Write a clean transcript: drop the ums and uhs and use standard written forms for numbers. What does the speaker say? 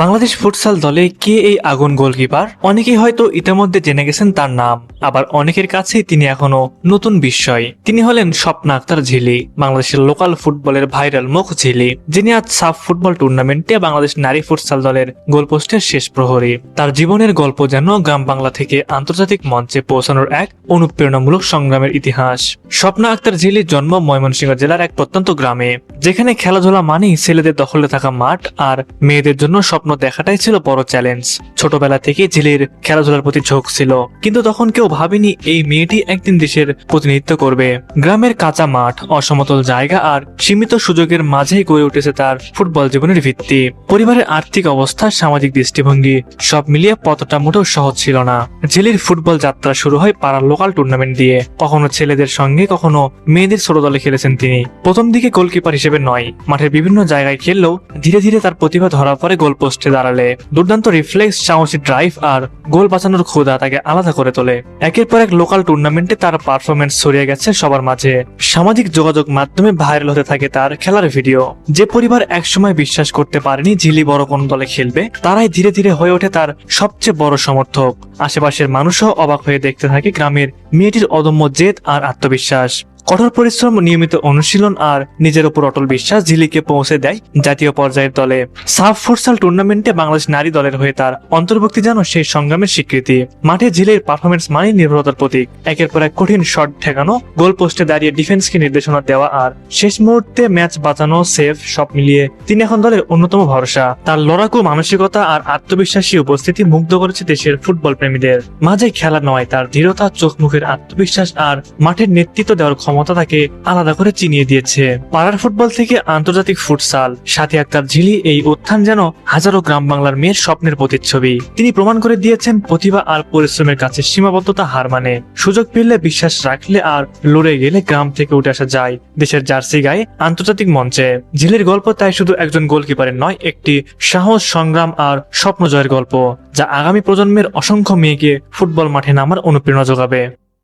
Bangladesh futsal দলে কে এই আগুন গোলকিপার? অনেকেই হয়তো ইতিমধ্যে জেনে গেছেন তার নাম, আবার অনেকের কাছেই তিনি এখনো নতুন বিস্ময়। তিনি হলেন স্বপ্না আক্তার ঝিলি, বাংলাদেশের লোকাল ফুটবলের ভাইরাল মুখ ঝিলি, যিনি আজ সাফ ফুটবল টুর্নামেন্টে বাংলাদেশ নারী ফুটসাল দলের গোলপোস্টের শেষ প্রহরী। তার জীবনের গল্প যেন গ্রাম বাংলা থেকে আন্তর্জাতিক মঞ্চে পৌঁছানোর এক অনুপ্রেরণামূলক সংগ্রামের ইতিহাস। স্বপ্না আক্তার ঝিলির জন্ম ময়মনসিংহ জেলার এক প্রত্যন্ত গ্রামে, যেখানে খেলাধুলা মানেই ছেলেদের দখলে থাকা মাঠ আর মেয়েদের জন্য স্বপ্ন দেখাটাই ছিল বড় চ্যালেঞ্জ। ছোটবেলা থেকে ঝিলির খেলাধুলার প্রতি ঝোঁক ছিল, কিন্তু তখন কেউ ভাবেনি এই মেয়েটি একদিন দেশের প্রতিনিধিত্ব করবে। গ্রামের কাঁচা মাঠ, অসমতল জায়গা আর সীমিত সুযোগের মাঝেই গড়ে উঠেছে তার ফুটবল জীবনের ভিত্তি। পরিবারের আর্থিক অবস্থা, সামাজিক দৃষ্টিভঙ্গি সব মিলিয়ে পথটা মোটেও সহজ ছিল না। ঝিলির ফুটবল যাত্রা শুরু হয় পাড়ার লোকাল টুর্নামেন্ট দিয়ে। কখনো ছেলেদের সঙ্গে, কখনো মেয়েদের ছোট দলে খেলেছেন তিনি। প্রথম দিকে গোলকিপার হিসেবে নয়, মাঠের বিভিন্ন জায়গায় খেললেও ধীরে ধীরে তার প্রতিভা ধরা পড়ে গোলপোস্টে দাঁড়ালে। দুর্দান্ত রিফ্লেক্স, সাহসী ড্রাইভ আর গোল বাঁচানোর ক্ষুধা তাকে আলাদা করে তোলে। একের পর এক লোকাল টুর্নামেন্টে তার পারফরমেন্স ছড়িয়ে গেছে সবার মাঝে। সামাজিক যোগাযোগ মাধ্যমে ভাইরাল হতে থাকে তার খেলার ভিডিও। যে পরিবার একসময় বিশ্বাস করতে পারেনি ঝিলি বড় কোন দলে খেলবে, তারাই ধীরে ধীরে হয়ে ওঠে তার সবচেয়ে বড় সমর্থক। আশেপাশের মানুষও অবাক হয়ে দেখতে থাকে গ্রামের মেয়েটির অদম্য জেদ আর আত্মবিশ্বাস। কঠোর পরিশ্রম, নিয়মিত অনুশীলন আর নিজের উপর অটল বিশ্বাস ঝিলিকে পৌঁছে দেয় জাতীয় পর্যায়ের দলে। সাফ ফুটসাল টুর্নামেন্টে বাংলাদেশ নারী দলের হয়ে তার অন্তর্ভুক্তি যেন সেই সংগ্রামের স্বীকৃতি। মাঠে ঝিলির পারফরমেন্স মানেই নির্ভরতার প্রতীক। একের পর এক কঠিন শট ঠেকানো, গোল পোস্টে দাঁড়িয়ে ডিফেন্সকে নির্দেশনা দেওয়া আর শেষ মুহূর্তে ম্যাচ বাঁচানো, সেভ সব মিলিয়ে তিনি এখন দলের অন্যতম ভরসা। তার লড়াকু মানসিকতা আর আত্মবিশ্বাসী উপস্থিতি মুগ্ধ করেছে দেশের ফুটবল প্রেমীদের মাঝে। খেলা নয়, তার দৃঢ়তা, চোখ মুখের আত্মবিশ্বাস আর মাঠের নেতৃত্ব দেওয়ার ক্ষমতা তাকে আলাদা করে চিনিয়ে দিয়েছে। পাড়ার ফুটবল থেকে আন্তর্জাতিক ফুটসাল, সাথী আক্তার ঝিলি এই উত্থান যেন হাজারো গ্রাম বাংলার মেয়ের স্বপ্নের প্রতিচ্ছবি। তিনি প্রমাণ করে দিয়েছেন প্রতিভা আর পরিশ্রমের কাছে সীমাবদ্ধতা হার মানে। সুযোগ পেলে, বিশ্বাস রাখলে আর লড়ে গেলে গ্রাম থেকে উঠে আসা যায় দেশের জার্সি গায়ে আন্তর্জাতিক মঞ্চে। ঝিলির গল্প তাই শুধু একজন গোলকিপারের নয়, একটি সাহস, সংগ্রাম আর স্বপ্ন জয়ের গল্প, যা আগামী প্রজন্মের অসংখ্য মেয়েকে ফুটবল মাঠে নামার অনুপ্রেরণা যোগাবে।